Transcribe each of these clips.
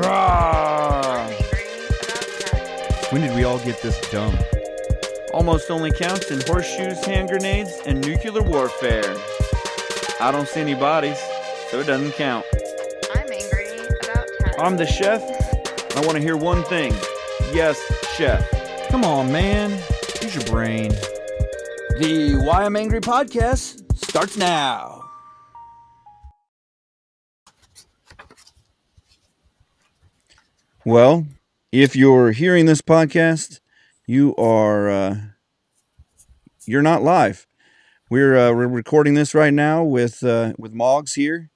Rawr. When did we all get this dumb? Almost only counts in horseshoes, hand grenades, and nuclear warfare. I don't see any bodies, so it doesn't count. I'm angry about tax. I'm the chef. I want to hear one thing. Yes, chef. Come on, man. Use your brain. The Why I'm Angry podcast starts now. Well, if you're hearing this podcast, you're not live. We're recording this right now with Maugs here,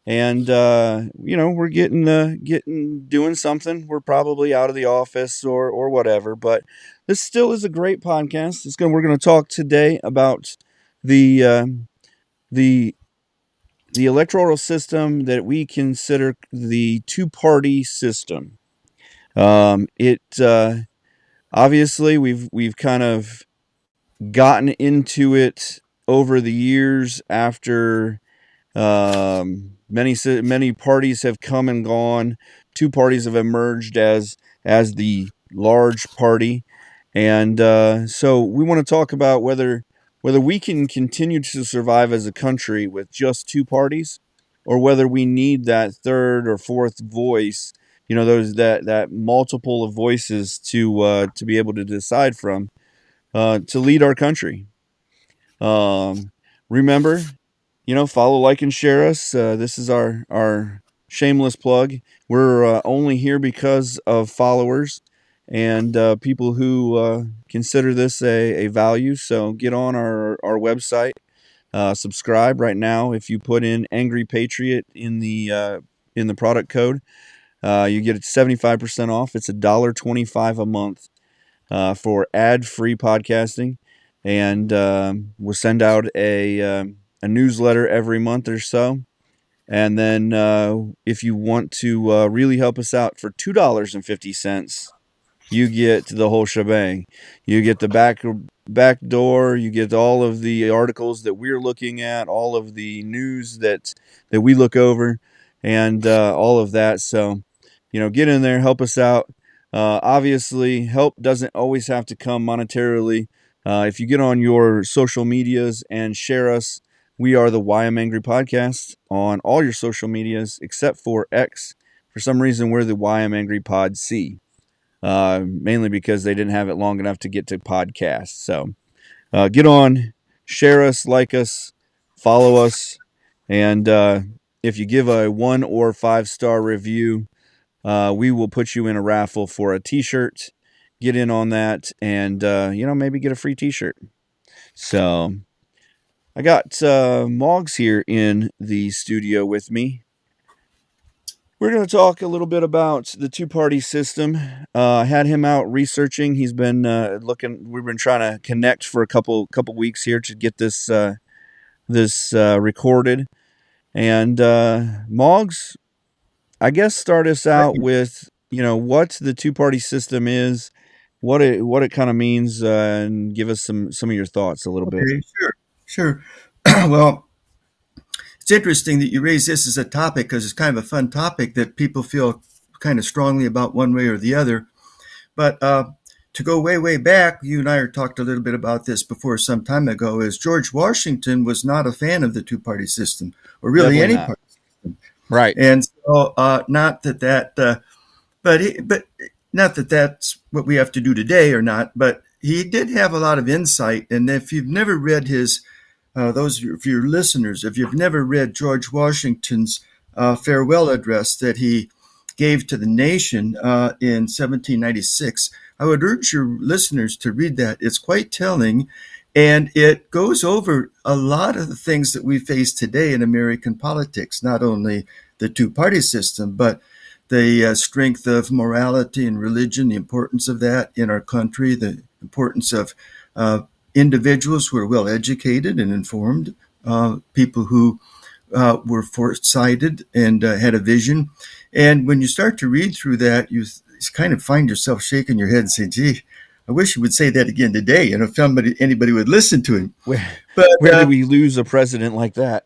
and we're getting doing something. We're probably out of the office or whatever, but this still is a great podcast. We're going to talk today about the the electoral system that we consider the two-party system. It obviously we've kind of gotten into it over the years after many parties have come and gone. Two parties have emerged as the large party, and so we want to talk about whether we can continue to survive as a country with just two parties, or whether we need that third or fourth voice. Those that multiple of voices to be able to decide from, to lead our country. Remember, follow, like, and share us. This is our shameless plug. We're only here because of followers and people who consider this a value. So get on our website, subscribe right now. If you put in Angry Patriot in the product code, you get 75% off. It's $1.25 a month for ad-free podcasting, and we'll send out a newsletter every month or so. And then if you want to really help us out, for $2.50, you get the whole shebang. You get the back door. You get all of the articles that we're looking at, all of the news that we look over, and all of that. So, get in there, help us out. Obviously, help doesn't always have to come monetarily. If you get on your social medias and share us, we are the Why I'm Angry podcast on all your social medias except for X. For some reason, we're the Why I'm Angry Pod C, mainly because they didn't have it long enough to get to podcast. So get on, share us, like us, follow us, and if you give a 1 or 5-star review, we will put you in a raffle for a t-shirt. Get in on that, and maybe get a free t-shirt. So I got Maugs here in the studio with me. We're going to talk a little bit about the two-party system. I had him out researching. He's been looking. We've been trying to connect for a couple weeks here to get this recorded. And Maugs, I guess start us out with what the two-party system is, what it kind of means, and give us some of your thoughts a little bit. Sure. Well, it's interesting that you raise this as a topic, because it's kind of a fun topic that people feel kind of strongly about one way or the other. But to go way back, you and I talked a little bit about this before some time ago, is George Washington was not a fan of the two-party system, or really Definitely any not. party system. Right. And so not that not that that's what we have to do today or not, but he did have a lot of insight. And if you've never read his, those of your listeners, if you've never read George Washington's farewell address that he gave to the nation in 1796, I would urge your listeners to read that. It's quite telling, and it goes over a lot of the things that we face today in American politics, not only the two-party system, but the strength of morality and religion, the importance of that in our country, the importance of individuals who are well educated and informed, people who were foresighted and had a vision. And when you start to read through that, you kind of find yourself shaking your head and saying, gee, I wish he would say that again today, and if anybody would listen to him. Where But did we lose a president like that?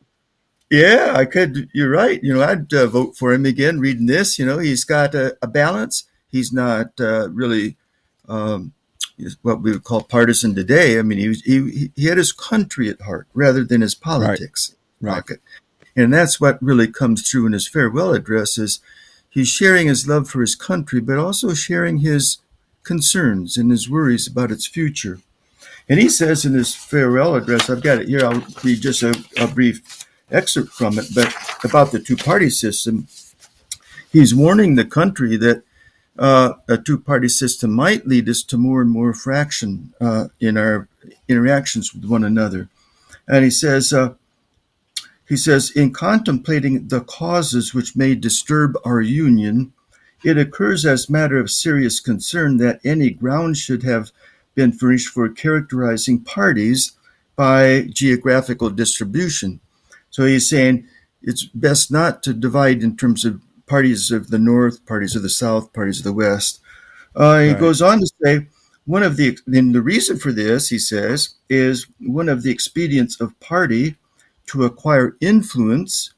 Yeah, I could. You're right. I'd vote for him again. Reading this, he's got a balance. He's not really um, what we would call partisan today. I mean, he had his country at heart rather than his Right. politics Right. pocket, and that's what really comes through in his farewell address. Is he's sharing his love for his country, but also sharing his concerns and his worries about its future. And he says in his farewell address, I've got it here, I'll read just a brief excerpt from it, but about the two party system, he's warning the country that a two party system might lead us to more and more fraction in our interactions with one another. And he says, in contemplating the causes which may disturb our union, it occurs as matter of serious concern that any ground should have been furnished for characterizing parties by geographical distribution. So he's saying it's best not to divide in terms of parties of the North, parties of the South, parties of the West. He Right. goes on to say, and the reason for this, he says, is one of the expedients of party to acquire influence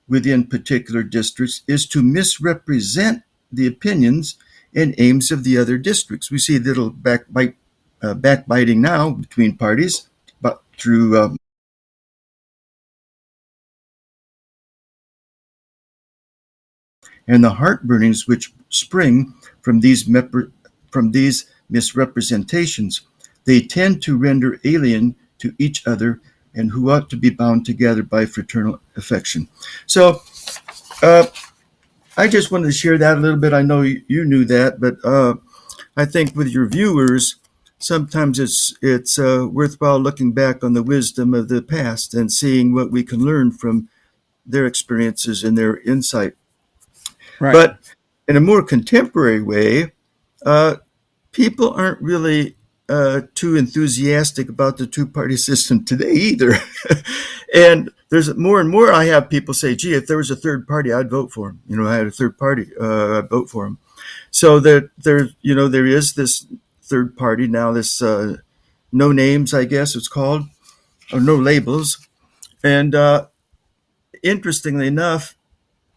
within particular districts is to misrepresent the opinions and aims of the other districts. We see little backbiting now between parties, but through and the heartburnings which spring from these misrepresentations. They tend to render alien to each other and who ought to be bound together by fraternal affection. So uh, I just wanted to share that a little bit. I know you knew that, but I think with your viewers, sometimes it's worthwhile looking back on the wisdom of the past and seeing what we can learn from their experiences and their insight. Right. But in a more contemporary way, uh, people aren't really too enthusiastic about the two party system today either. And there's more and more I have people say, gee, if there was a third party, I'd vote for him. I had a third party, I'd vote for him. So that there is this third party now, this no names, I guess it's called, or no labels. And interestingly enough,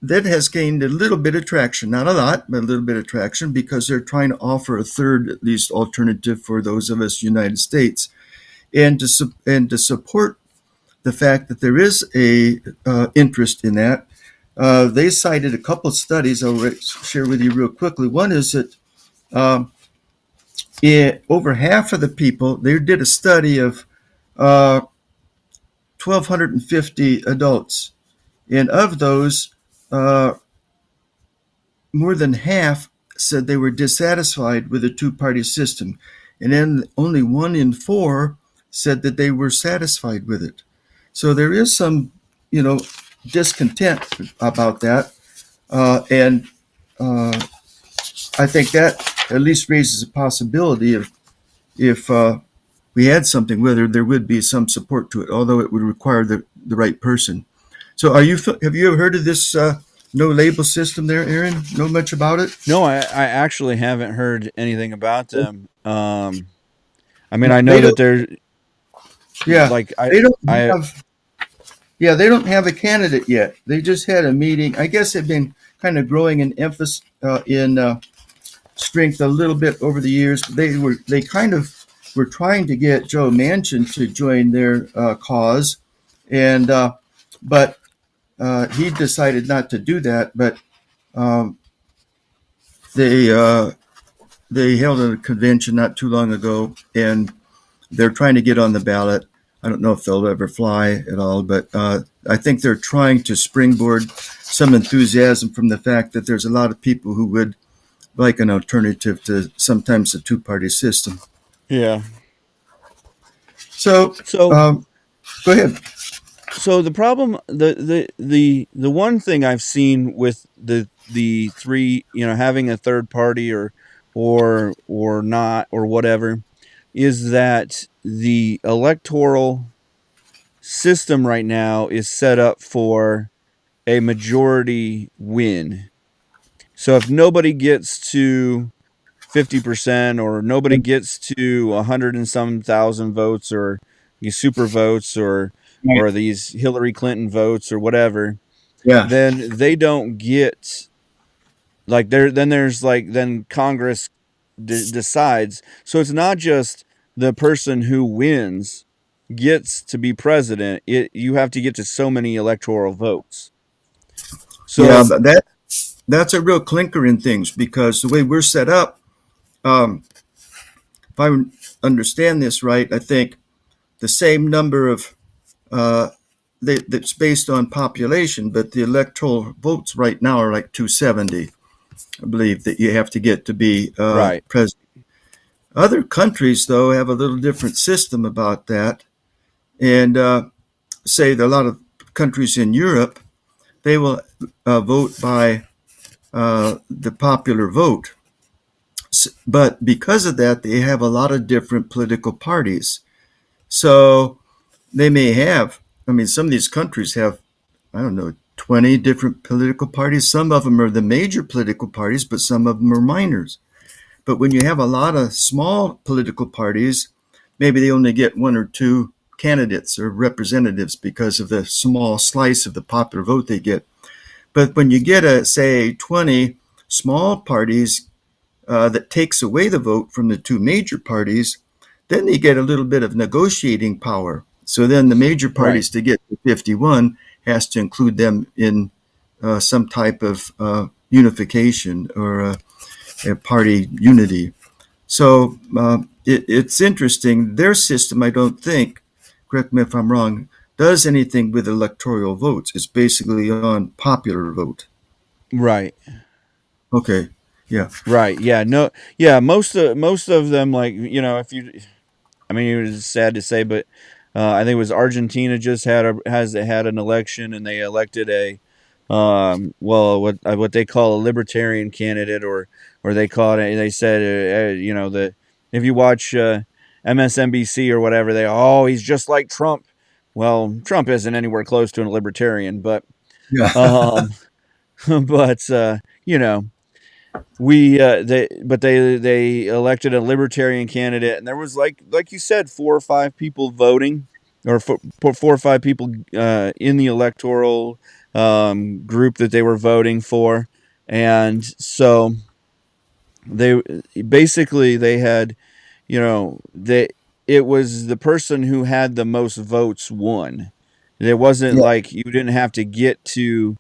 that has gained a little bit of traction, not a lot, but a little bit of traction because they're trying to offer a third, at least, alternative for those of us United States, and to support the fact that there is a interest in that. They cited a couple of studies I'll share with you real quickly. One is that um, over half of the people, they did a study of 1,250 adults, and of those, uh, more than half said they were dissatisfied with the two party system. And then only 1 in 4 said that they were satisfied with it. So there is some, discontent about that. And I think that at least raises a possibility of if we had something, whether there would be some support to it, although it would require the right person. So have you ever heard of this no label system there, Aaron? Know much about it? No, I actually haven't heard anything about them. I mean, I They know that don't. they're Yeah, like they don't I have. Yeah, they don't have a candidate yet. They just had a meeting. I guess they've been kind of growing in emphasis in strength a little bit over the years. They kind of were trying to get Joe Manchin to join their cause, and but he decided not to do that. But um, they uh, they held a convention not too long ago, and they're trying to get on the ballot. I don't know if they'll ever fly at all, but I think they're trying to springboard some enthusiasm from the fact that there's a lot of people who would like an alternative to sometimes the two party system. yeah. So So go ahead. so the problem the one thing I've seen with the three, having a third party or not or whatever, is that the electoral system right now is set up for a majority win. So if nobody gets to 50% or nobody gets to 100 and some thousand votes or super votes, or Right. or these Hillary Clinton votes or whatever, Yeah. then they don't get like there. Then there's like then Congress decides. So it's not just the person who wins gets to be president. It you have to get to so many electoral votes. Yeah, So but that's a real clinker in things because the way we're set up, um, if I understand this right, I think the same number of that's based on population, but the electoral votes right now are like 270. I believe that you have to get to be right, president. Other countries, though, have a little different system about that, and say that a lot of countries in Europe they will vote by the popular vote. But because of that, they have a lot of different political parties. So they may have, I mean, some of these countries have, I don't know, 20 different political parties. Some of them are the major political parties, but some of them are minors. But when you have a lot of small political parties, maybe they only get one or two candidates or representatives because of the small slice of the popular vote they get. But when you get say 20 small parties that takes away the vote from the two major parties, then they get a little bit of negotiating power. So then the major right, parties to get to 51 has to include them in some type of unification or a party unity. So it's interesting. Their system, I don't think, correct me if I'm wrong, does anything with electoral votes. It's basically on popular vote. right. Okay. Yeah. Right. Yeah. No. Yeah. Most of them, like if you, I mean, it was sad to say, but I think it was Argentina just had an election, and they elected a, well, what they call a libertarian candidate, or they call it. They said, the if you watch MSNBC or whatever, he's just like Trump. Well, Trump isn't anywhere close to a libertarian, but Yeah. um, but you know they elected a libertarian candidate, and there was like you said 4 or 5 people voting, or 4 or 5 people in the electoral group that they were voting for, and so they basically they had they it was the person who had the most votes won. It wasn't Yeah. like you didn't have to get to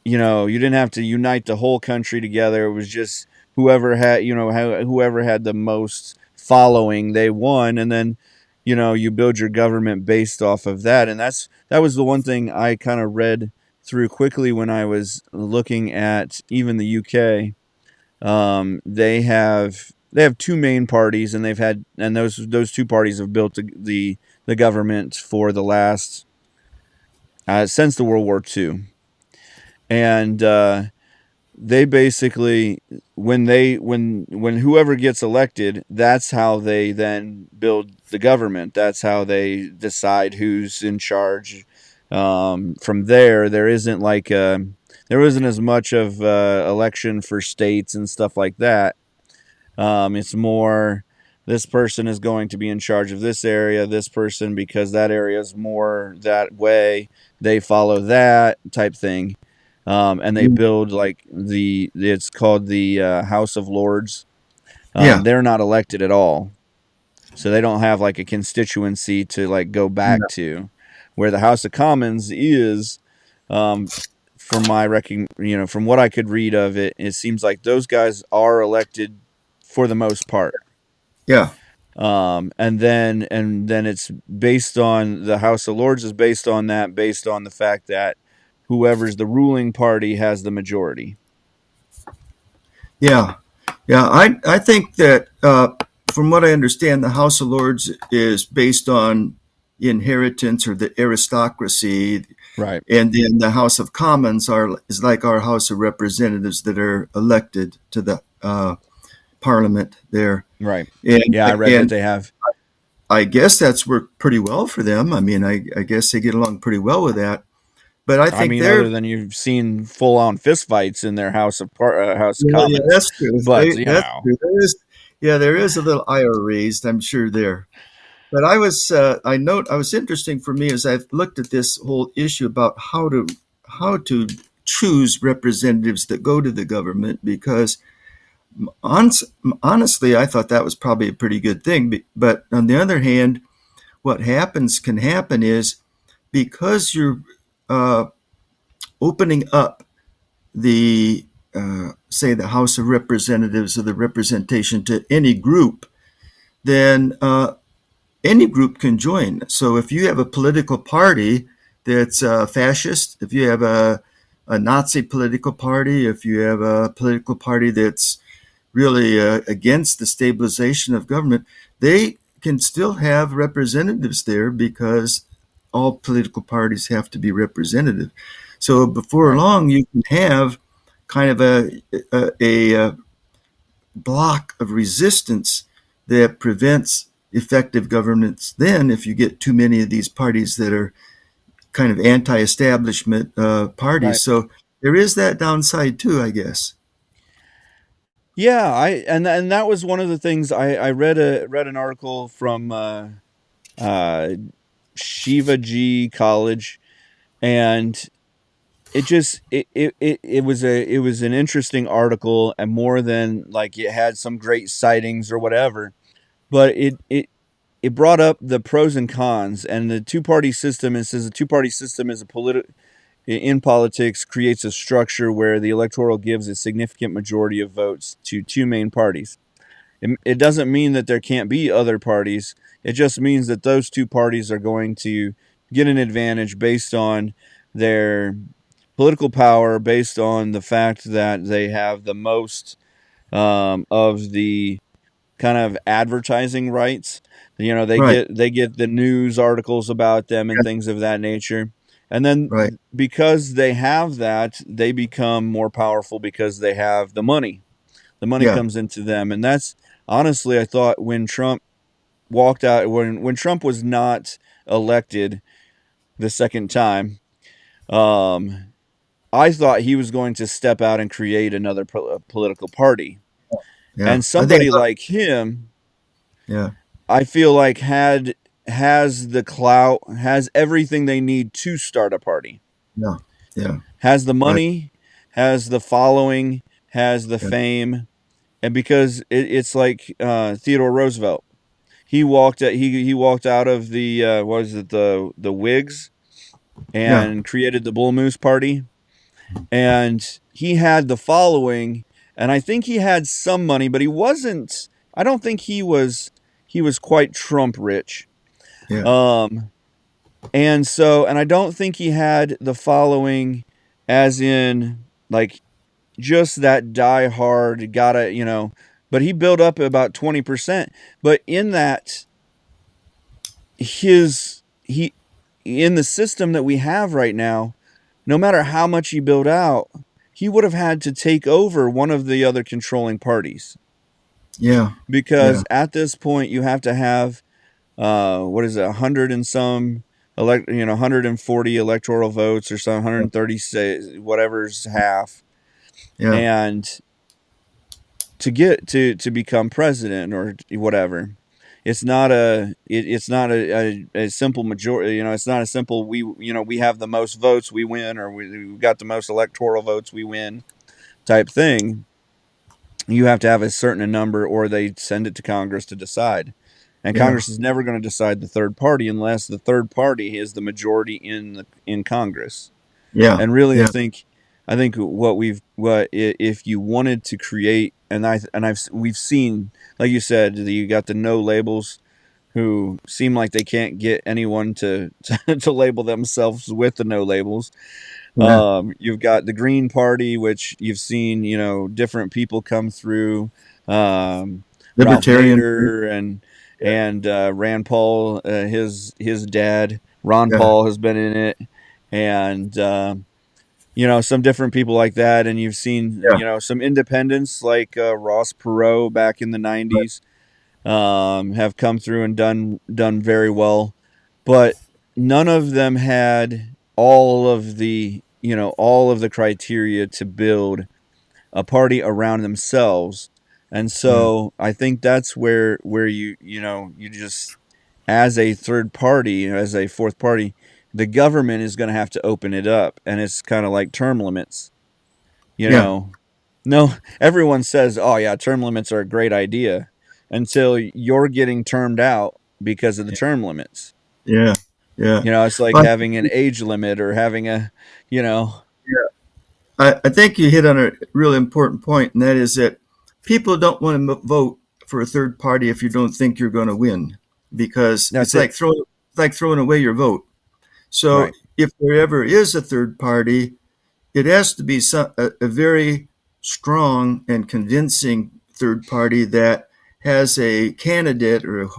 you didn't have to unite the whole country together. It was just whoever had the most following, they won, and then you build your government based off of that. And that was the one thing I kind of read through quickly when I was looking at even the UK. They have two main parties, and those two parties have built the government for the last since the World War II. And they basically when whoever gets elected, that's how they then build the government. That's how they decide who's in charge. From there isn't there isn't as much of election for states and stuff like that. It's more, this person is going to be in charge of this area, this person, because that area is more that way, they follow that type thing. And they build like it's called the House of Lords. Yeah. They're not elected at all, so they don't have like a constituency to like go back Yeah. to, where the House of Commons is. Um, from my from what I could read of it, it seems like those guys are elected for the most part. Yeah. And then it's based on, the House of Lords is based on that, based on the fact that whoever's the ruling party has the majority. Yeah. Yeah. I think that from what I understand, the House of Lords is based on inheritance or the aristocracy, Right. and then the House of Commons is like our House of Representatives that are elected to the Parliament there. Right. And Yeah, I read that and they have. I guess that's worked pretty well for them. I mean, I guess they get along pretty well with that. But I I think mean, they're other than you've seen full-on fistfights in their House of yeah, yeah, Commons, that's true. but That's true. There is a little ire raised, I'm sure there. But I was interesting for me as I've looked at this whole issue about how to choose representatives that go to the government, because honest, honestly, I thought that was probably a pretty good thing. But on the other hand, what can happen is, because you're uh, opening up the say the House of Representatives or the representation to any group, then any group can join. So if you have a political party that's fascist, if you have a Nazi political party, if you have a political party that's really against the stabilization of government, they can still have representatives there, because all political parties have to be representative. So before Right. long, you can have kind of a block of resistance that prevents effective governance. Then, if you get too many of these parties that are kind of anti-establishment parties, Right. so there is that downside too, I guess. Yeah, and that was one of the things I read an article from uh, Shiva G College, and it was an interesting article, and more than like it had some great sightings or whatever, but it brought up the pros and cons, and the two party system. It says the two party system is a in politics creates a structure where the electoral gives a significant majority of votes to two main parties. It doesn't mean that there can't be other parties. It just means that those two parties are going to get an advantage based on their political power, based on the fact that they have the most of the kind of advertising rights. You know, Right. they get the news articles about them and Yeah. things of that nature. And then Right. because they have that, they become more powerful because they have the money. The money Yeah. comes into them, and that's honestly, I thought when Trump walked out, when Trump was not elected the second time, um, I thought he was going to step out and create another political party, Yeah. and I think. somebody like him, Yeah. I feel like has the clout, has everything they need to start a party, Yeah. Yeah. has the Right. money, has the following, has the Yeah. fame, and because it's like Theodore Roosevelt. He walked out of the what was it, the Whigs, Yeah. and created the Bull Moose Party, and he had the following, and I think he had some money, but he wasn't. I don't think he was quite Trump rich. Yeah. Um, and so, and I don't think he had the following, as in like just that die hard gotta, you know. But he built up about 20%. But in that, he in the system that we have right now, no matter how much he built out, he would have had to take over one of the other controlling parties, Yeah. because Yeah. at this point you have to have what is it, 100 and some 140 electoral votes, or some 130, say, whatever's half, Yeah. and to get to become president or whatever. It's not it's not a simple majority. You know, it's not a simple we have the most votes, we win, or we got the most electoral votes, we win type thing. You have to have a certain number, or they send it to Congress to decide. And Yeah. Congress is never going to decide the third party unless the third party is the majority in Congress. Yeah. And really, Yeah. I think what if you wanted to create, we've seen, like you said, you got the no labels who seem like they can't get anyone to label themselves with the no labels. Yeah. You've got the Green Party, which you've seen, different people come through. Ralph Libertarian. Nader Yeah. and Rand Paul, his dad, Ron Yeah. Paul, has been in it, and some different people like that. And you've seen, Yeah. some independents like Ross Perot back in the Right. '90s, have come through and done very well, but none of them had all of the criteria to build a party around themselves. And Yeah. so I think that's where you just as a third party, as a fourth party, the government is going to have to open it up, and it's kind of like term limits. You Yeah, know, no, everyone says, "Oh yeah, term limits are a great idea," until you're getting termed out because of the term limits. yeah, yeah. It's like But having an age limit or having a, you know, I think you hit on a really important point, and that is that people don't want to vote for a third party if you don't think you're going to win, because that's it's it. like throwing away your vote. So Right, if there ever is a third party, it has to be a very strong and convincing third party that has a candidate or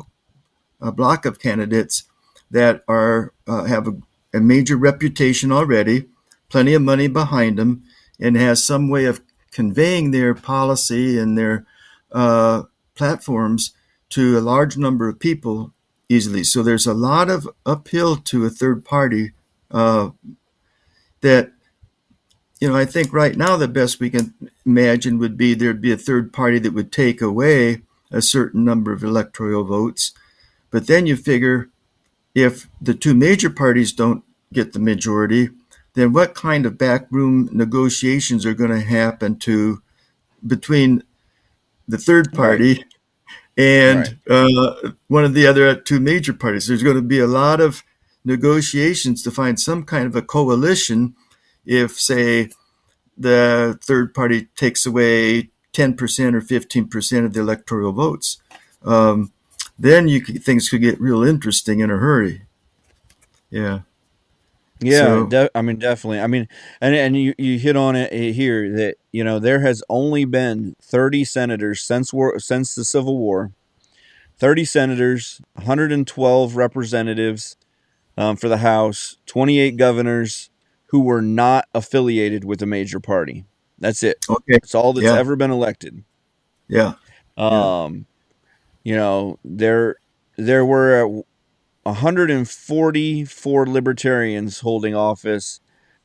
a block of candidates that are have a major reputation already, plenty of money behind them, and has some way of conveying their policy and their uh, platforms to a large number of people easily. So there's a lot of uphill to a third party uh, that I think right now the best we can imagine would be there'd be a third party that would take away a certain number of electoral votes. But then you figure if the two major parties don't get the majority, then what kind of backroom negotiations are going to happen to between the third right, party right. and one of the other two major parties? There's going to be a lot of negotiations to find some kind of a coalition if, say, the third party takes away 10% or 15% of the electoral votes. Um, then things could get real interesting in a hurry. Yeah. Yeah, So, I mean, definitely. I mean, and you hit on it here that there has only been 30 senators since the Civil War. 30 senators, 112 representatives for the House, 28 governors who were not affiliated with a major party. That's it. okay. That's all that's Yeah. ever been elected. Yeah. Yeah. Um, there were 144 libertarians holding office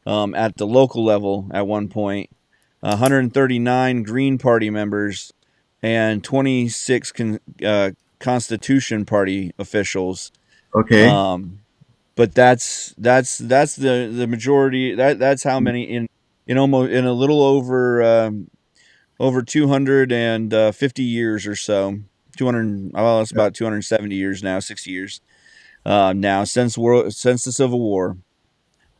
at the local level at one point, 139 Green Party members, and 26 Constitution Party officials. Okay. Um, but that's the majority. That's how many in almost in a little over 250 years or so. 200. Well, it's Yeah. about 270 years now, 60 years now since the Civil War.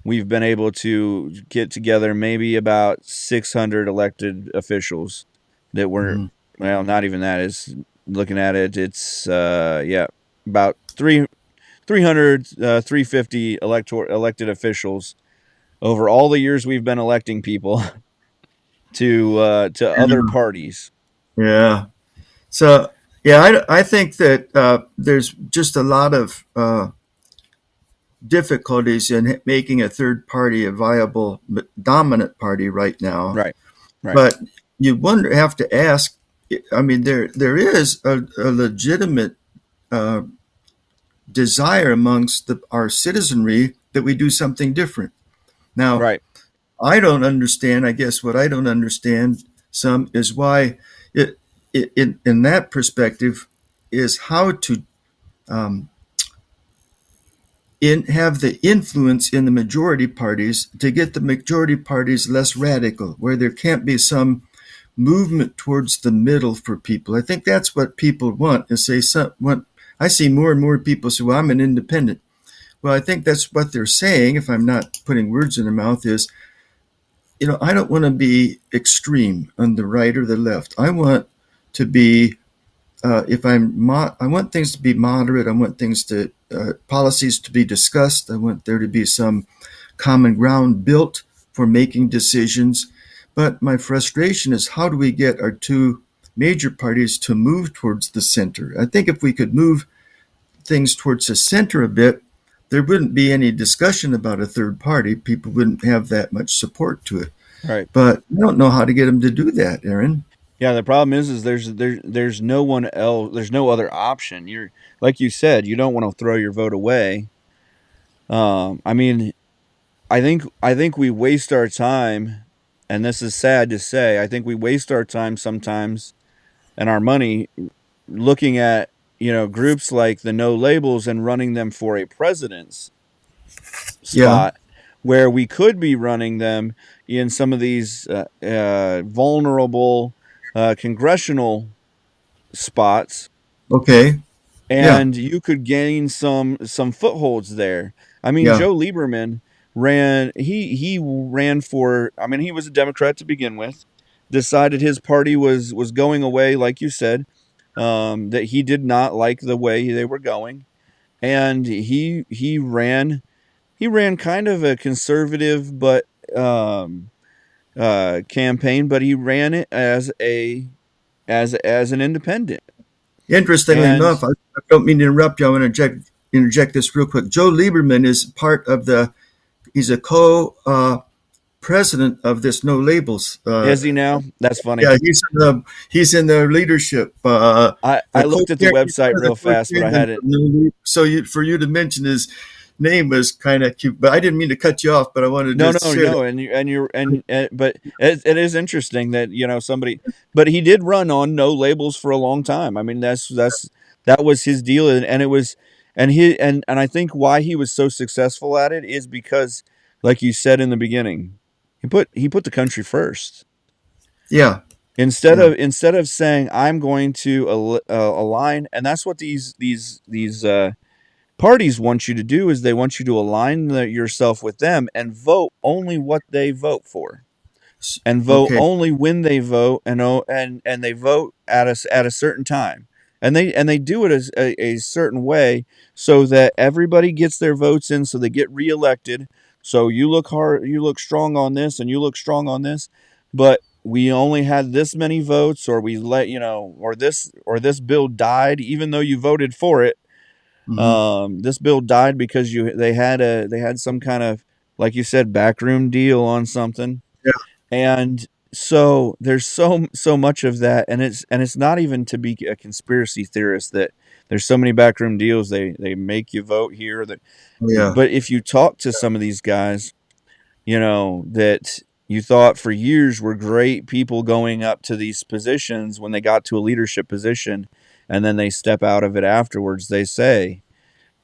We've been able to get together maybe about 600 elected officials that were, Mhm. well, not even that is looking at it. It's, yeah, about 300, 350 elected officials over all the years we've been electing people to other parties. Yeah. So, yeah, I think that there's just a lot of difficulties in making a third party a viable dominant party right now. Right, right, But you have to ask. I mean, there is a legitimate uh, desire amongst our citizenry that we do something different. Now, right, I don't understand. I guess what I don't understand some is why in that perspective is how to um, have the influence in the majority parties to get the majority parties less radical, where there can't be some movement towards the middle for people. I think that's what people want. Is say I see more and more people say, "Well, I'm an independent." Well, I think that's what they're saying. If I'm not putting words in their mouth, is I don't want to be extreme on the right or the left. I want to be if I want things to be moderate. I want things to policies to be discussed. I want there to be some common ground built for making decisions. But my frustration is how do we get our two major parties to move towards the center? I think if we could move things towards the center a bit, there wouldn't be any discussion about a third party. People wouldn't have that much support to it. right. But I don't know how to get them to do that, Aaron. Yeah, the problem is there's no one else. There's no other option. You're like you said, you don't want to throw your vote away. I mean, I think we waste our time, and this is sad to say. I think we waste our time sometimes and our money looking at groups like the No Labels and running them for a president's Yeah. spot, where we could be running them in some of these vulnerable congressional spots, Okay. Yeah. and you could gain some footholds there. I mean, Yeah. Joe Lieberman ran for, I mean, he was a Democrat to begin with, decided his party was going away, like you said, that he did not like the way they were going, and he ran kind of a conservative but campaign, but he ran it as an independent. Interestingly And enough, I don't mean to interrupt you. I want to interject this real quick. Joe Lieberman is part of the. He's a co president of this No Labels. is he now? That's funny. Yeah, he's in the leadership. I The looked at the co-chair, he's one website of the real fast, but I co-chairmen hadn't. of No Labels. So for you to mention his name was kind of cute, but I didn't mean to cut you off. But I wanted to No, just no, share that. no, but it is interesting that somebody, but he did run on No Labels for a long time. I mean, that was his deal, and it was, and I think why he was so successful at it is because, like you said in the beginning, he put the country first. Yeah, Instead yeah, of saying I'm going to align, and that's what these parties want you to do, is they want you to align yourself with them and vote only what they vote for, and vote okay, only when they vote, and they vote at a certain time, and they do it as a certain way so that everybody gets their votes in, so they get reelected. So you look strong on this, and you look strong on this, but we only had this many votes, or we let or this bill died even though you voted for it. hmm, This bill died because they had some kind of, like you said, backroom deal on something, yeah, and so there's so much of that, and it's not even to be a conspiracy theorist that there's so many backroom deals. They make you vote here, that, yeah, but if you talk to some of these guys, that you thought for years were great people going up to these positions, when they got to a leadership position, and then they step out of it afterwards, they say,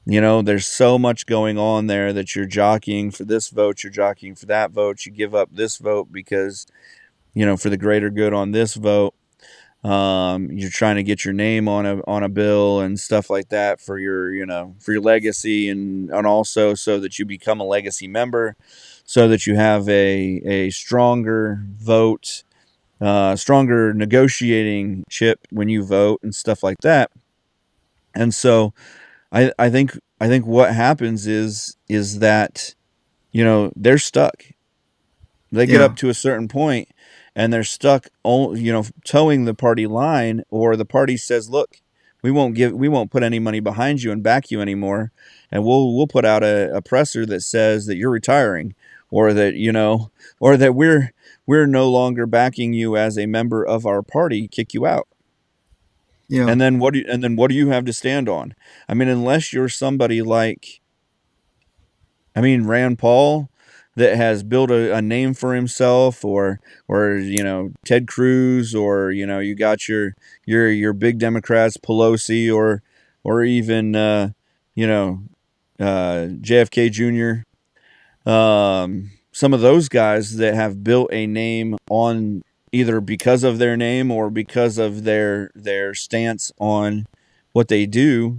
there's so much going on there that you're jockeying for this vote, you're jockeying for that vote, you give up this vote because, for the greater good on this vote. You're trying to get your name on a bill and stuff like that for your legacy, and also so that you become a legacy member, so that you have a stronger vote, stronger negotiating chip when you vote and stuff like that. And so I think what happens is that they're stuck. They get yeah, up to a certain point, and they're stuck, towing the party line, or the party says, "Look, we won't put any money behind you and back you anymore, and we'll put out a presser that says that you're retiring, or that or that we're no longer backing you as a member of our party, kick you out." yeah, And then what do you have to stand on? I mean, unless you're somebody like, I mean, Rand Paul, that has built a name for himself, or Ted Cruz, or you got your big Democrats, Pelosi, or even you know JFK Jr. Some of those guys that have built a name on, either because of their name or because of their stance on what they do.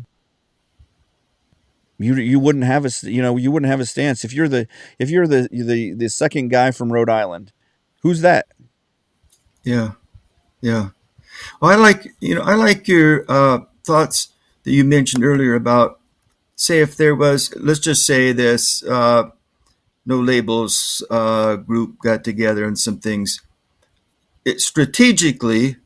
You wouldn't have you wouldn't have a stance if you're the second guy from Rhode Island. Who's that? yeah, yeah. Well, I like your thoughts that you mentioned earlier about, say, if there was, let's just say this No Labels group got together and some things. Strategically,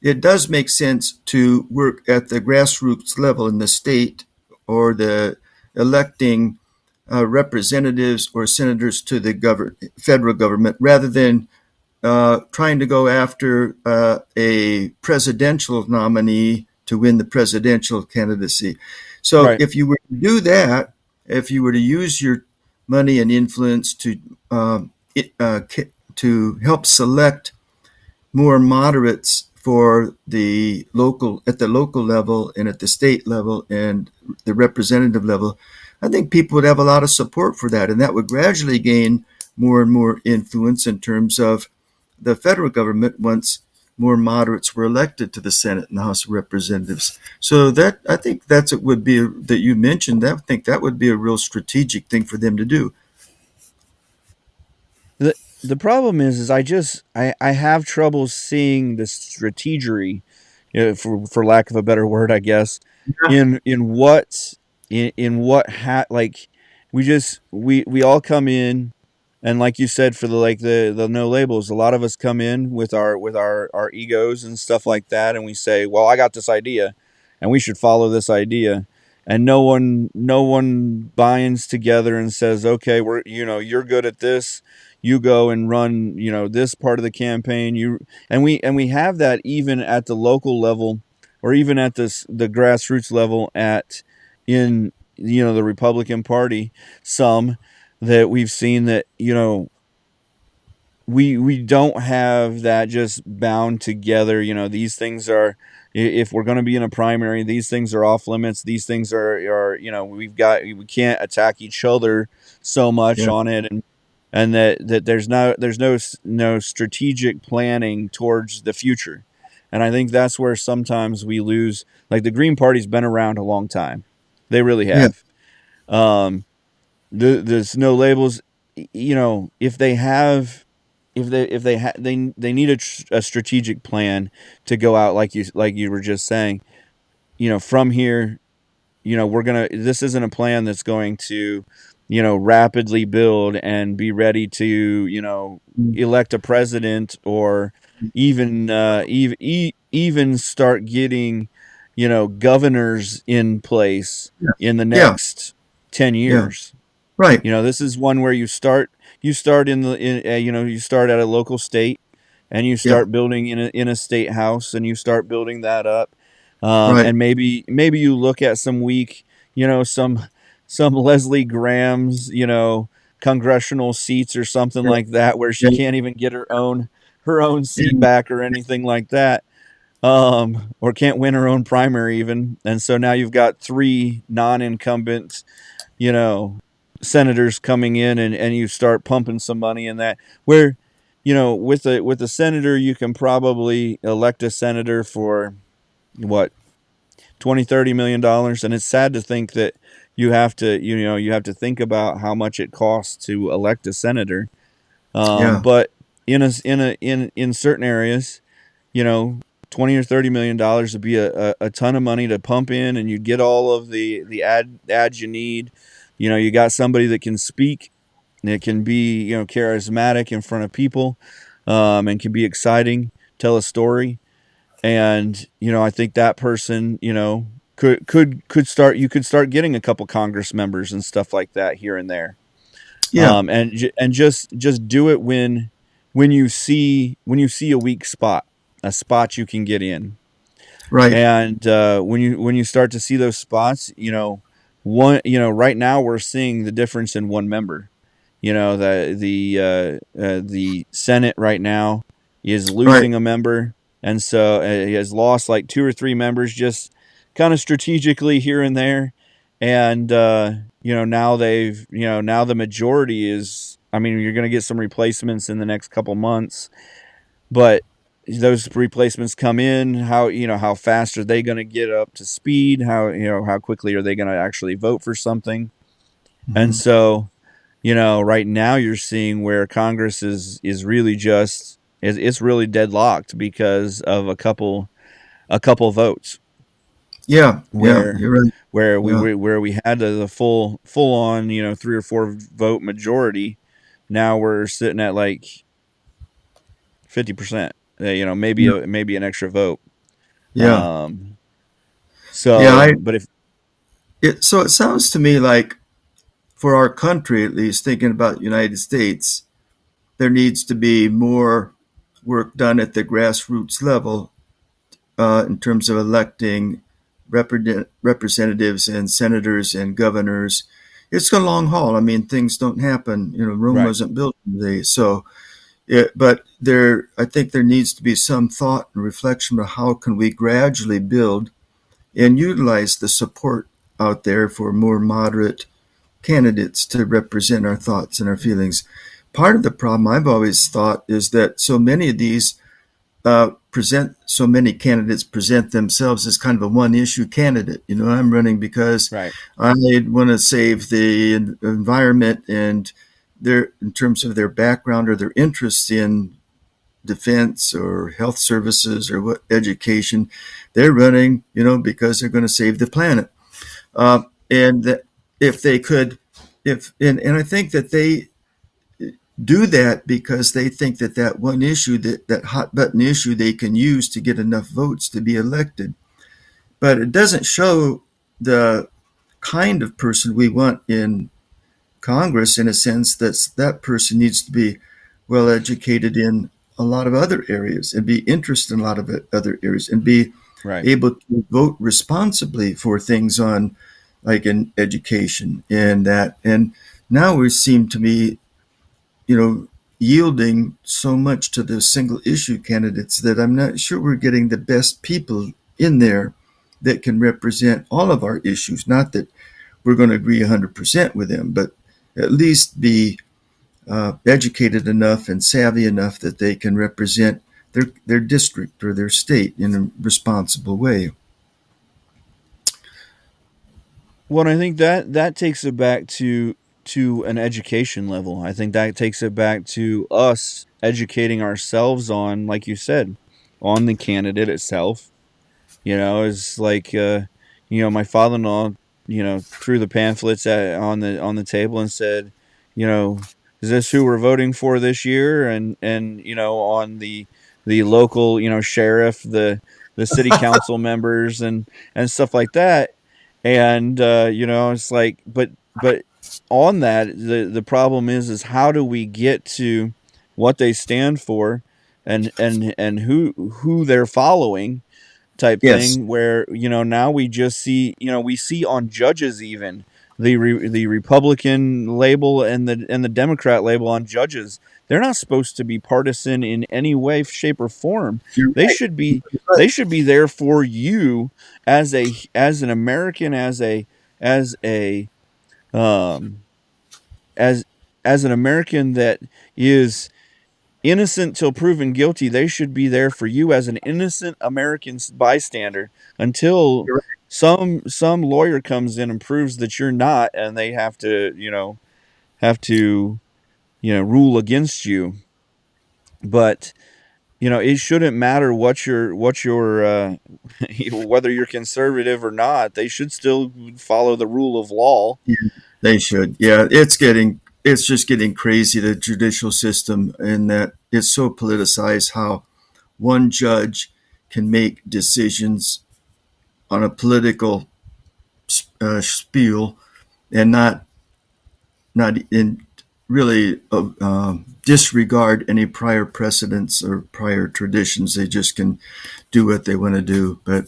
it does make sense to work at the grassroots level in the state, or the electing representatives or senators to the federal government, rather than trying to go after a presidential nominee to win the presidential candidacy. So Right. if you were to do that, if you were to use your money and influence um, to help select more moderates for the local, at the local level and at the state level and the representative level, I think people would have a lot of support for that, and that would gradually gain more and more influence in terms of the federal government once more moderates were elected to the Senate and the House of Representatives. So that, I think that's what would be that you mentioned. I think that would be a real strategic thing for them to do. The problem is I have trouble seeing the strategery, for lack of a better word, I guess, Yeah, in what in what like we all come in, and like you said, for the no labels, a lot of us come in with our egos and stuff like that, and we say, well, I got this idea and we should follow this idea, and no one binds together and says, okay, you're good at this, you go and run, this part of the campaign. And we have that even at the local level, or even at the grassroots level, at in the Republican Party, some that we've seen that, we don't have that just bound together. These things are, if we're going to be in a primary, these things are off limits. These things are we can't attack each other so much yeah, on it. And that there's no strategic planning towards the future. And I think that's where sometimes we lose. Like, the Green Party's been around a long time. They really yeah, have. um the no labels, if they have, they need a strategic plan to go out, like you were just saying, from here. This isn't a plan that's going to, rapidly build and be ready to, elect a president, or even start getting, governors in place yeah, in the yeah, next 10 yeah. years. Right. This is one where you start you start at a local state, and you Yeah. start building in a state house, and you start building that up. Right. And maybe you look at some weak, some Leslie Graham's, congressional seats or something Yeah. like that, where she Yeah. can't even get her own seat Yeah. back or anything like that. Or can't win her own primary even. And so now you've got three non-incumbent, you know, senators coming in, and you start pumping some money in that, where, with a senator, you can probably elect a senator for what, 20-30 million dollars. And it's sad to think that you have to think about how much it costs to elect a senator. Yeah. But in certain areas, you know 20 or 30 million dollars would be a ton of money to pump in, and you get all of the ads you need. You got somebody that can speak, and it can be, charismatic in front of people, and can be exciting, tell a story. And I think that person, could start you could start getting a couple Congress members and stuff like that here and there. Yeah. And just do it when you see a weak spot, a spot you can get in. Right. And when you start to see those spots, right now we're seeing the difference in one member. The Senate right now is Right. losing a member, and so he has lost like two or three members, just kind of strategically here and there. And now the majority is. I mean, you're going to get some replacements in the next couple months, but those replacements come in, how fast are they going to get up to speed? How quickly are they going to actually vote for something? And Hmm. so, right now you're seeing where Congress is really it's really deadlocked because of a couple votes, Yeah. Yeah. where You're right. Yeah. we had the full on, 3 or 4 vote majority. Now we're sitting at like 50%. Maybe Yeah. maybe an extra vote. Yeah. Um, Yeah. but if So it sounds to me like for our country, at least thinking about the United States, there needs to be more work done at the grassroots level in terms of electing representatives and senators and governors. It's a long haul. I mean, things don't happen. Rome right, wasn't built in a day. So but I think there needs to be some thought and reflection about how can we gradually build and utilize the support out there for more moderate candidates to represent our thoughts and our feelings. Part of the problem I've always thought is that so many of these so many candidates present themselves as kind of a one issue candidate. I'm running because Right. I want to save the environment, and in terms of their background or their interests in defense or health services or what education, they're running, because they're going to save the planet. And that if they could, if and I think that they do that because they think that that one issue, that hot button issue, they can use to get enough votes to be elected. But it doesn't show the kind of person we want in Congress, in a sense that that person needs to be well educated in a lot of other areas and be interested in a lot of other areas and be Right. able to vote responsibly for things on like in education and that. And now we seem to be, yielding so much to the single issue candidates that I'm not sure we're getting the best people in there that can represent all of our issues. Not that we're going to agree 100% with them, but at least be educated enough and savvy enough that they can represent their district or their state in a responsible way. Well, I think that takes it back to an education level. I think that takes it back to us educating ourselves on, like you said, on the candidate itself. It's like my father-in-law, threw the pamphlets on the table and said, you know, is this who we're voting for this year? And on the local, sheriff, the city council members and stuff like that. And it's like, but on that, the problem is how do we get to what they stand for and who they're following, type Yes, thing, where now we just see, we see on judges, even the Republican label and the Democrat label on judges. They're not supposed to be partisan in any way, shape, or form. you're They right. should be You're they right. should be there for you as an American, as a um as as an American that is innocent till proven guilty. They should be there for you as an innocent American bystander until You're right. some lawyer comes in and proves that you're not, and they have to rule against you. But it shouldn't matter what your whether you're conservative or not. They should still follow the rule of law. Yeah, they should. Yeah, it's just getting crazy, the judicial system, and that it's so politicized how one judge can make decisions on a political spiel and not in really disregard any prior precedents or prior traditions. They just can do what they want to do. But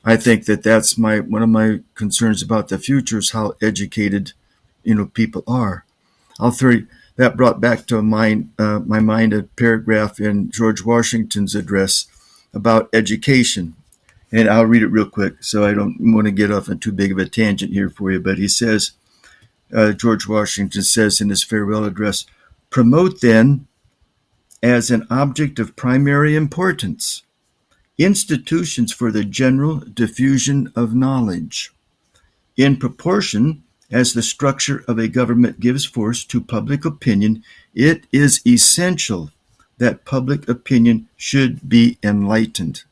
I think that that's my one of my concerns about the future is how educated people are. I'll throw that brought back to my mind a paragraph in George Washington's address about education. And I'll read it real quick so I don't want to get off on too big of a tangent here for you. But he says, George Washington says in his farewell address, promote then as an object of primary importance institutions for the general diffusion of knowledge. In proportion as the structure of a government gives force to public opinion, it is essential that public opinion should be enlightened.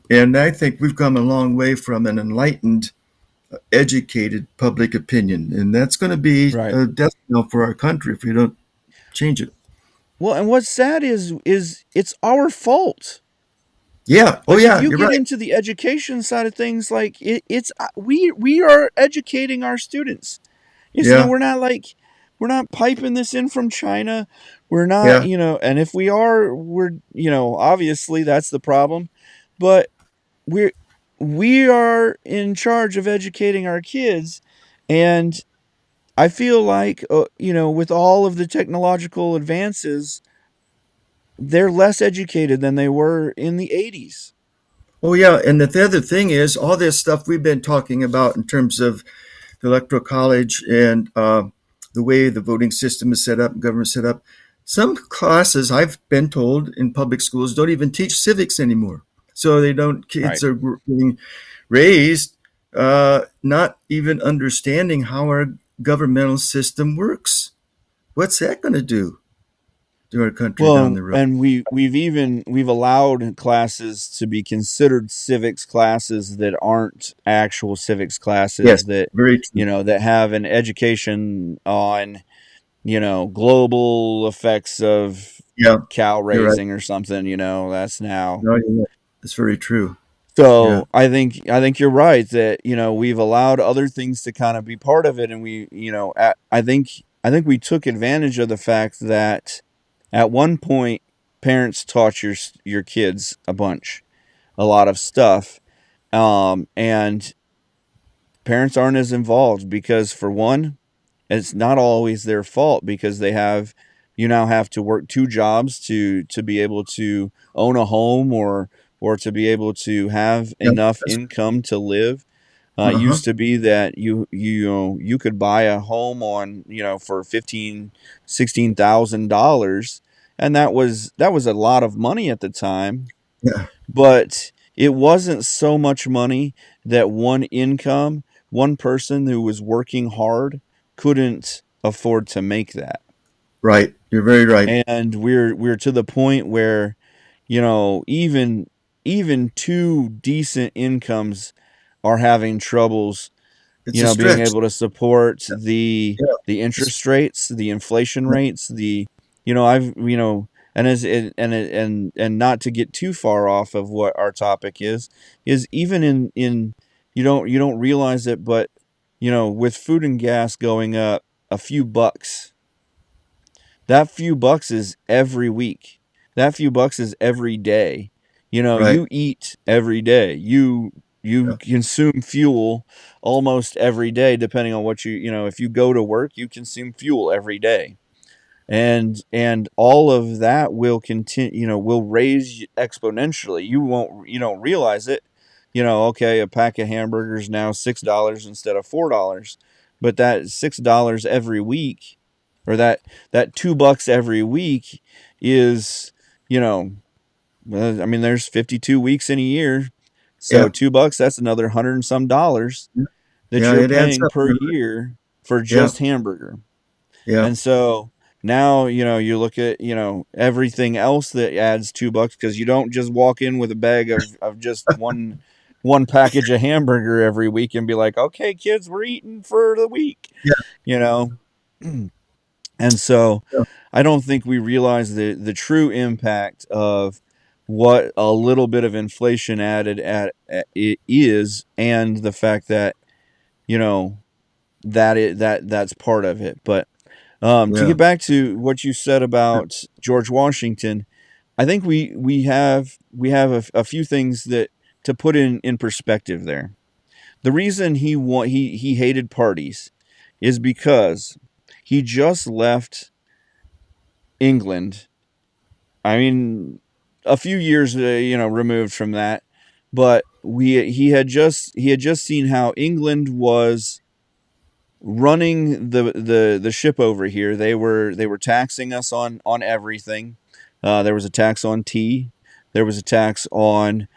And I think we've come a long way from an enlightened, educated public opinion. And that's going to be Right. a death knell for our country if we don't change it. Well, and what's sad is it's our fault. Yeah. Oh, Like, if yeah. you You're get right. into the education side of things, like it's we are educating our students. Yeah. We're not piping this in from China. We're not, Yeah. and if we are, we're, obviously that's the problem. But we're we are in charge of educating our kids, and I feel like with all of the technological advances, they're less educated than they were in the 80s. Oh yeah, and the other thing is all this stuff we've been talking about in terms of the electoral college and the way the voting system is set up, government set up. Some classes I've been told in public schools don't even teach civics anymore. So they don't. Right. Kids are being raised not even understanding how our governmental system works. What's that going to do to our country down Well, the road? and we've allowed classes to be considered civics classes that aren't actual civics Yes, classes that very true. that have an education on global effects of Yeah, cow you're right. raising or something. That's now. No, you're right. That's very true. Yeah, So I think you're right that we've allowed other things to kind of be part of it, and I think we took advantage of the fact that at one point parents taught your kids a lot of stuff, and parents aren't as involved because for one, it's not always their fault because you now have to work two jobs to be able to own a home or to be able to have yeah, enough that's income to live. It uh-huh. used to be that you could buy a home on for $16,000, and that was a lot of money at the time, Yeah, but it wasn't so much money that one person who was working hard couldn't afford to make that. right. You're very right. And we're to the point where, even two decent incomes are having troubles, It's a being stretch. able to support the Yeah, the it's, interest rates, the inflation yeah, rates, I've and as and not to get too far off of what our topic is even in you don't realize it, but with food and gas going up a few bucks, that few bucks is every week. That few bucks is every day. right. You eat every day. You Yeah, consume fuel almost every day, depending on if you go to work, you consume fuel every day. And all of that will continue, will raise exponentially. You don't realize it. Okay, a pack of hamburgers now $6 instead of $4, but that $6 every week, or that $2 every week is, you know, I mean, there's 52 weeks in a year, so yeah, $2, that's another hundred and some dollars that yeah. you're It adds paying up. per You're right. year for Yeah, just hamburger. yeah, And so now, you look at, everything else that adds $2 because you don't just walk in with a bag of just one package of hamburger every week and be like, okay, kids, we're eating for the week, yeah, you know? And so yeah, I don't think we realize the true impact of what a little bit of inflation added at it is, and the fact that, you know, that's part of it. But to yeah. get back to what you said about George Washington, I think we have a few things that to put in perspective there. The reason he hated parties is because he just left England. I mean, a few years removed from that, but he had just seen how England was running the ship over here. They were taxing us on everything. There was a tax on tea. There was a tax on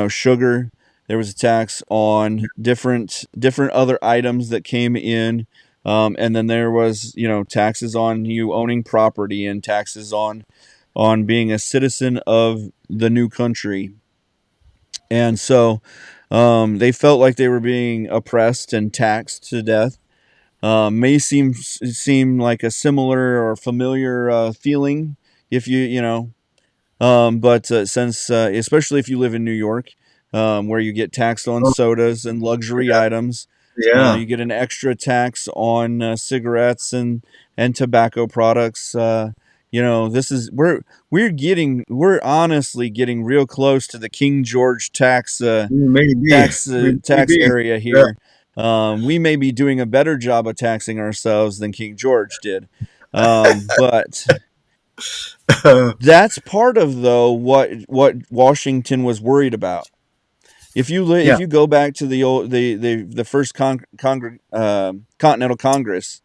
sugar. There was a tax on different other items that came in. And then there was taxes on you owning property and taxes on being a citizen of the new country. And so they felt like they were being oppressed and taxed to death. May seem like a similar or familiar feeling if but since especially if you live in New York, where you get taxed on Oh, sodas and luxury yeah, items, yeah. you get an extra tax on cigarettes and tobacco products. This is we're honestly getting real close to the King George Maybe, tax maybe. area Yeah, here. We may be doing a better job of taxing ourselves than King George did, but That's part of though what Washington was worried about. If Yeah. you go back to the first Continental Congress,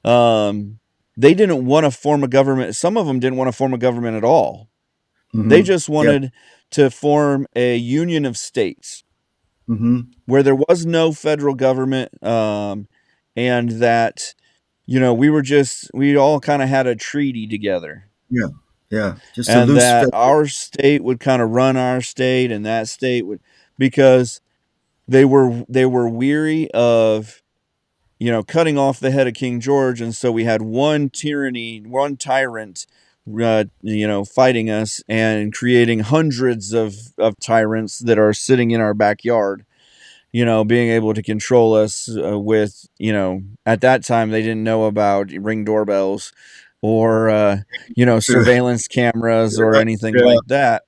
they didn't want to form a government. Some of them didn't want to form a government at all. They Hmm. just Yeah. wanted to form a union of states Hmm. where there was no federal government, and that we all kind of had a treaty together, Yeah. Yeah. Just a and loose that federal. our state would kind of run our state, and that state would, because they were weary of cutting off the head of King George, and so we had one tyrant, fighting us and creating hundreds of tyrants that are sitting in our backyard, being able to control us, with, at that time they didn't know about ring doorbells or, Sure. surveillance cameras or Yeah. anything Yeah. like that,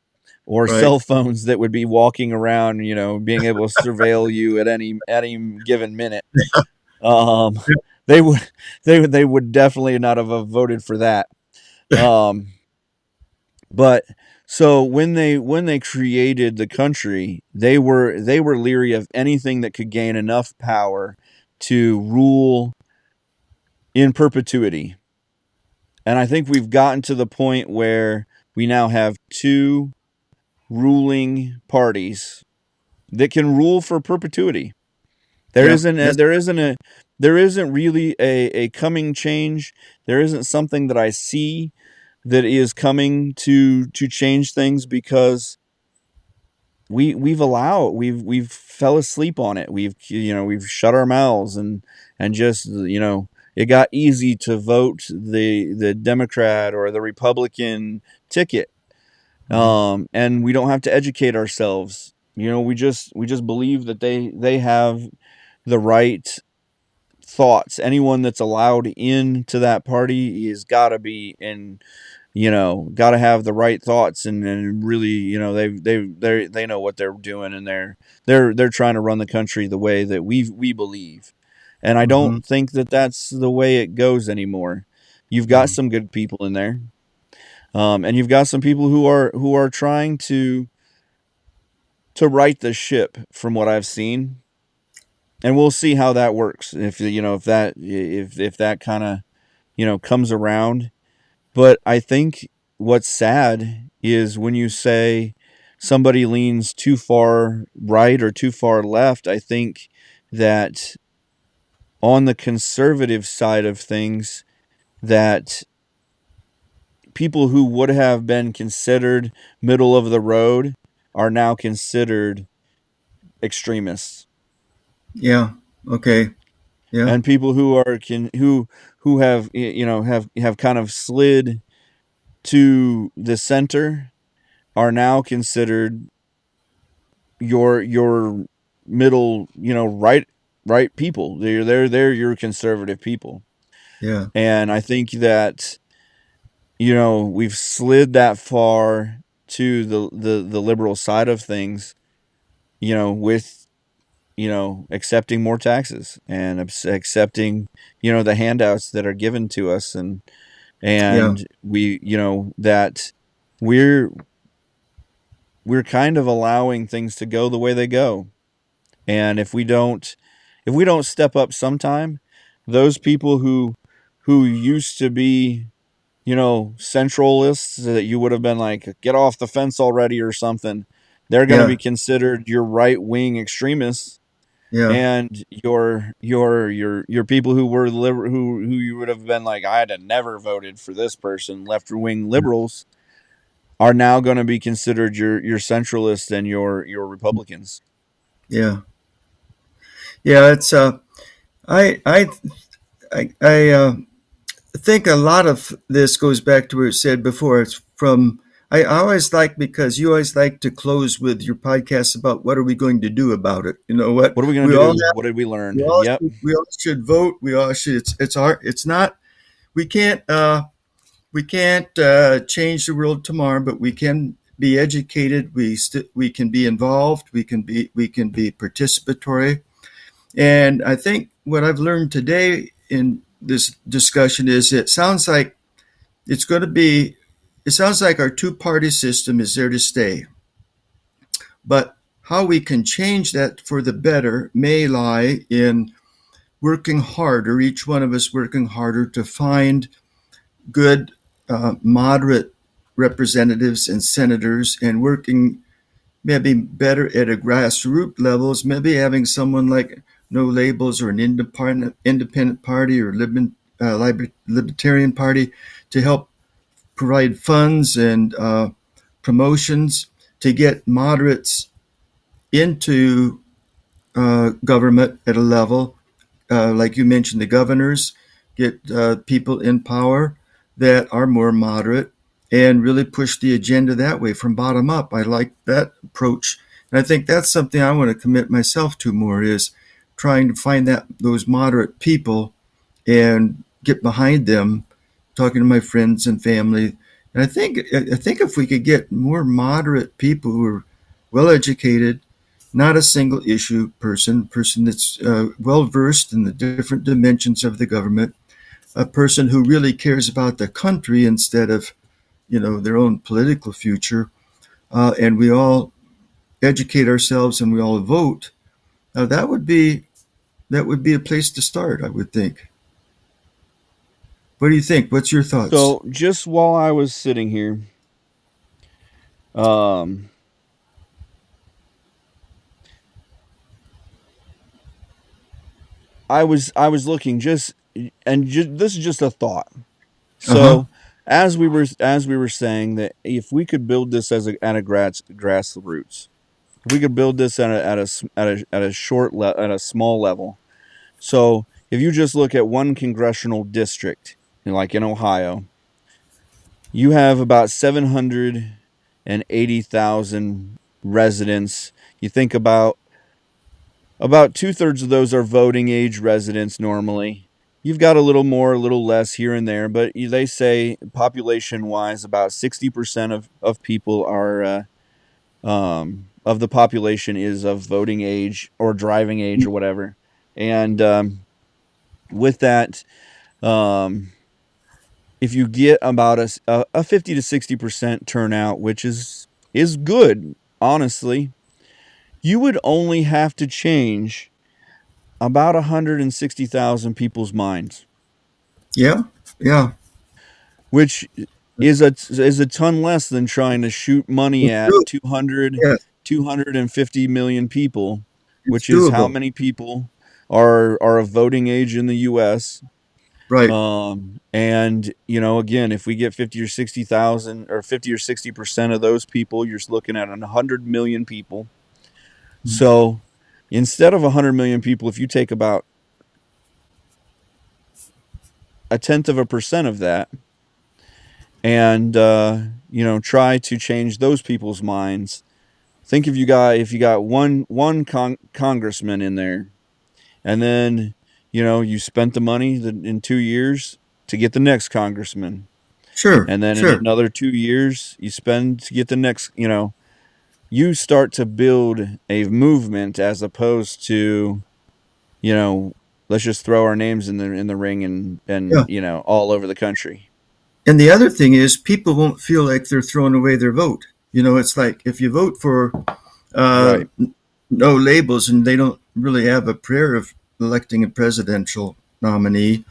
or Right. cell phones that would be walking around, being able to surveil you at any given minute. Um, they would they would definitely not have voted for that. Um, but so when they created the country, they were leery of anything that could gain enough power to rule in perpetuity. And I think we've gotten to the point where we now have two ruling parties that can rule for perpetuity. There Yeah. isn't a, That's there isn't a there isn't really a coming change. There isn't something that I see that is coming to change things, because we've fell asleep on it. We've shut our mouths, and just, it got easy to vote the Democrat or the Republican ticket. mhm. And we don't have to educate ourselves. We just believe that they have the right thoughts. Anyone that's allowed into that party is got to be in, got to have the right thoughts, and really, they know what they're doing, and they're trying to run the country the way that we believe. And I Mhm. don't think that that's the way it goes anymore. You've got Mhm. some good people in there, and you've got some people who are trying to right the ship, from what I've seen. And we'll see how that works, if that kind of comes around. But I think what's sad is when you say somebody leans too far right or too far left. I think that on the conservative side of things, that people who would have been considered middle of the road are now considered extremists. Yeah. Okay. Yeah. And people who have, have kind of slid to the center are now considered your middle, right people. They're your conservative people. Yeah. And I think that, we've slid that far to the liberal side of things, with, accepting more taxes, and accepting, the handouts that are given to us, Yeah. and we, that we're we're kind of allowing things to go the way they go. And if we don't step up sometime, those people who used to be, centralists, that you would have been like, get off the fence already or something, they're going to Yeah. be considered your right wing extremists. Yeah. And your people who were who you would have been like, I'd have never voted for this person, left wing liberals, are now going to be considered your centralists and your Republicans. Yeah. Yeah. It's I I I think a lot of this goes back to what you said before. It's from I always like, because you always like to close with your podcast about what are we going to do about it. You know what What are we going we to all do? have. What did we learn? Yep. We all should vote. We all should. It's our. It's not. We can't. We can't change the world tomorrow, but we can be educated. We can be involved. We can be participatory. And I think what I've learned today in this discussion is it sounds like it's going to be, it sounds like our two-party system is there to stay. But how we can change that for the better may lie in working harder, each one of us working harder to find good, moderate representatives and senators, and working maybe better at a grassroots levels, maybe having someone like No Labels or an independent party or libertarian party to help provide funds and promotions to get moderates into government at a level, like you mentioned, the governors, get people in power that are more moderate and really push the agenda that way from bottom up. I like that approach. And I think that's something I want to commit myself to more is trying to find that those moderate people and get behind them, talking to my friends and family. And I think if we could get more moderate people who are well educated, not a single issue person that's well versed in the different dimensions of the government, a person who really cares about the country instead of their own political future, and we all educate ourselves and we all vote. That would be a place to start, I would think. What do you think? What's your thoughts? So just while I was sitting here, um, I was looking this is just a thought. Uh huh. So as we were saying that if we could build this at a grassroots, if we could build this at a at a small level. So if you just look at one congressional district, like in Ohio, you have about 780,000 residents. You think about two-thirds of those are voting age residents normally. You've got a little more, a little less here and there, but they say population-wise, about 60% of people of the population is of voting age or driving age or whatever. And with that, um, if you get about a 50 to 60% turnout, which is good, honestly, you would only have to change about 160,000 people's minds, Yeah. Yeah. which is a ton less than trying to shoot money It's at doable. 200 Yeah. 250 million people, It's which is how doable. many people are of voting age in the US. Right. And again, if we get 50 or 60,000 or 50 or 60% of those people, you're looking at 100 million people. So instead of 100 million people, if you take about a tenth of a percent of that and try to change those people's minds. Think if you got one congressman in there, and then you spent the money in 2 years to get the next congressman, Sure. and then in Sure. another 2 years you spend to get the next. You start to build a movement as opposed to you know let's just throw our names in the ring and Yeah. all over the country. And the other thing is, people won't feel like they're throwing away their vote. It's like if you vote for uh, Right. No Labels and they don't really have a prayer of electing a presidential nominee.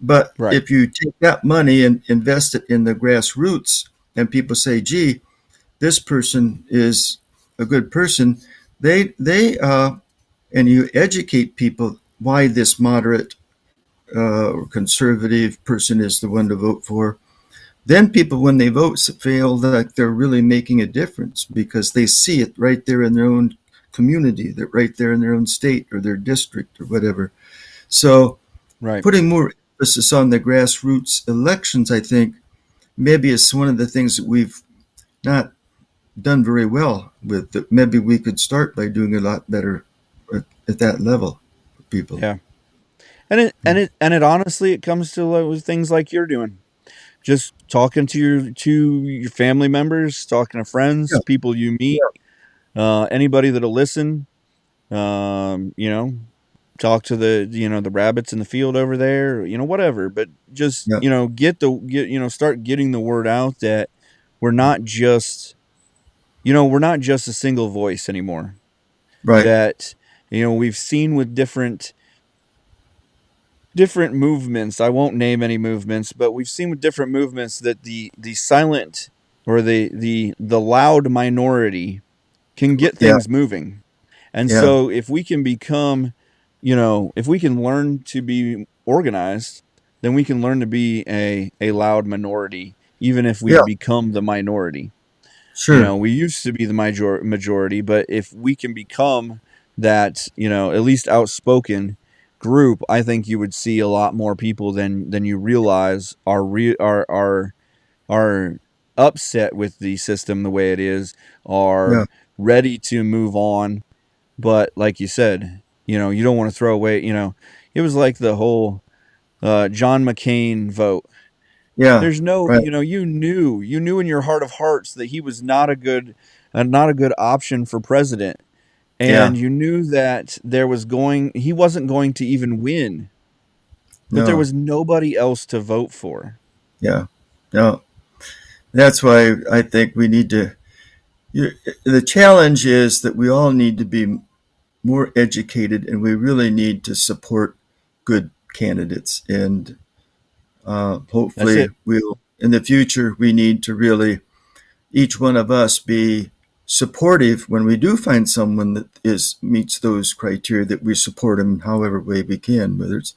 But Right. if you take that money and invest it in the grassroots, and people say, "Gee, this person is a good person," and you educate people why this moderate or conservative person is the one to vote for. Then people, when they vote, feel that they're really making a difference because they see it right there in their own community, that right there in their own state or their district or whatever. So Right. putting more emphasis on the grassroots elections, I think, maybe is one of the things that we've not done very well with. That maybe we could start by doing a lot better at that level for people. Yeah. And it honestly it comes to with things like you're doing. Just talking to your family members, talking to friends, Yeah, people you meet, anybody that'll listen. Um, you know, talk to the the rabbits in the field over there, whatever. But just Yeah. start getting the word out that we're not just we're not just a single voice anymore. Right. That we've seen with different movements. I won't name any movements, but we've seen with different movements that the silent or the loud minority can get Yeah. things moving. And Yeah. so if we can become, if we can learn to be organized, then we can learn to be a loud minority, even if we Yeah. become the minority. Sure. We used to be the majority, but if we can become that, at least outspoken group, I think you would see a lot more people than you realize are upset with the system the way it is, Yeah. are ready to move on. But like you said, you don't want to throw away. It was like the whole John McCain vote. Yeah. There's no, Right. you knew in your heart of hearts that he was not a good option for president, Yeah. and you knew that he wasn't going to even win, but there No. was nobody else to vote for. Yeah. No. That's why I think we need to. You, the challenge is that we all need to be more educated, and we really need to support good candidates. And That's hopefully, it. we'll in the future we need to really each one of us be supportive when we do find someone that is meets those criteria, that we support them in however way we can, whether it's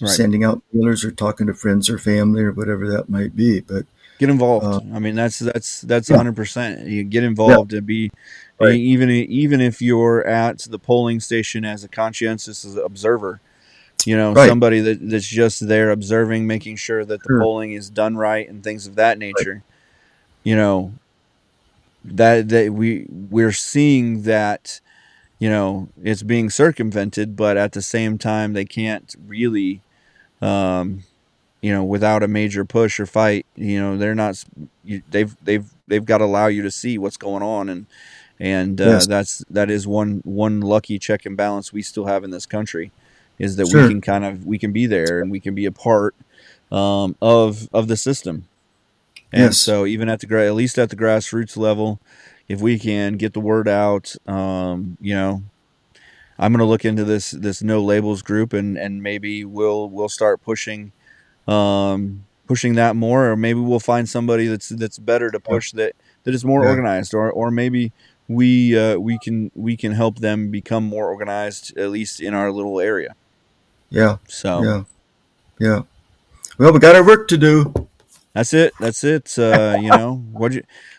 Right. sending out feelers or talking to friends or family or whatever that might be. But Get involved. uh, I mean, that's yeah, 100%. You get yeah, involved and be right, even if you're at the polling station as a conscientious observer, right, somebody that's just there observing, making sure that the sure, polling is done right and things of that right, nature. You know, that we're seeing that, it's being circumvented, but at the same time they can't really um without a major push or fight, they're not. They've got to allow you to see what's going on, and yes, that is one lucky check and balance we still have in this country, is that sure, we can be there and we can be a part of the system. And yes, so even at least at the grassroots level, if we can get the word out, I'm going to look into this no labels group, and maybe we'll start pushing that more, or maybe we'll find somebody that's better to yeah, push, that is more yeah, organized, or maybe we can help them become more organized, at least in our little area. yeah, So yeah, yeah. Well, we got our work to do. that's it.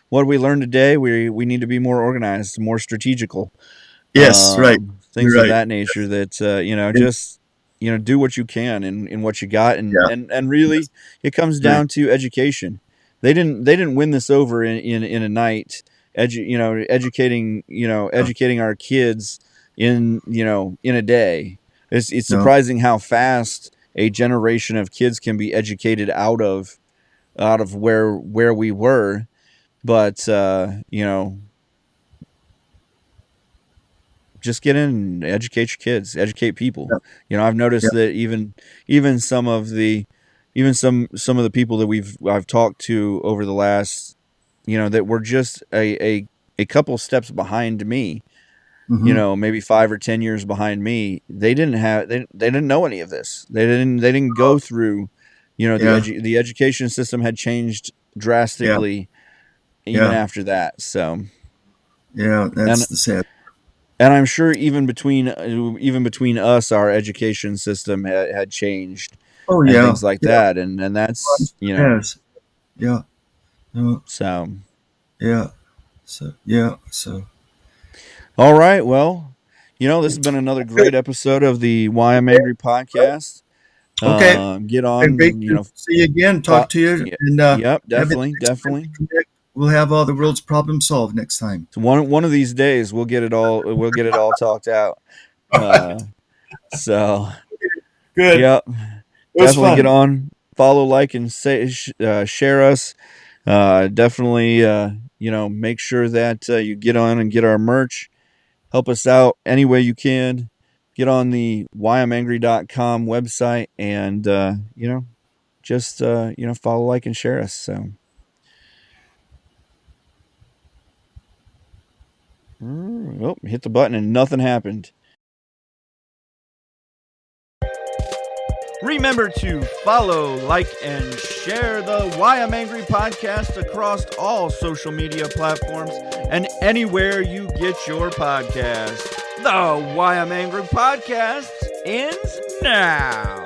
What we learned today, we need to be more organized, more strategical, Yes, right, things you're of right. that nature, that And, just do what you can in what you got, and yeah, and really it comes right. down to education. They didn't win this over in a night. No, Educating our kids in a day. It's no, surprising how fast a generation of kids can be educated out of where we were. But just get in and educate your kids, educate people. yeah, I've yeah, noticed that even some of the people that I've talked to over the last, that were just a couple steps behind me, mm-hmm, maybe 5 or 10 years behind me. They didn't know any of this. They didn't go through, yeah, the education system had changed yeah, drastically even yeah, after that. So, yeah. and That's the sad. and I'm sure even between us, our education system had changed Oh and yeah, things like yeah. that, and that's Yes, yeah, no, so. yeah. So yeah, so All right, well, this has been another good. great episode of the Why I'm Angry podcast. Okay, Get been great on, to see you again, talk to you, yeah, and yep, have it definitely, next time we definitely. connect. We'll have all the world's problems solved next time. So one of these days we'll get it all talked out. Uh, so Good. yep, It was definitely get fun. on, follow, like, and share us. Definitely, make sure that you get on and get our merch. Help us out any way you can. get on the whyimangry.com website and, just, follow, like, and share us. So, hit the button and nothing happened. Remember to follow, like, and share the Why I'm Angry podcast across all social media platforms and anywhere you get your podcast. The Why I'm Angry podcast ends now.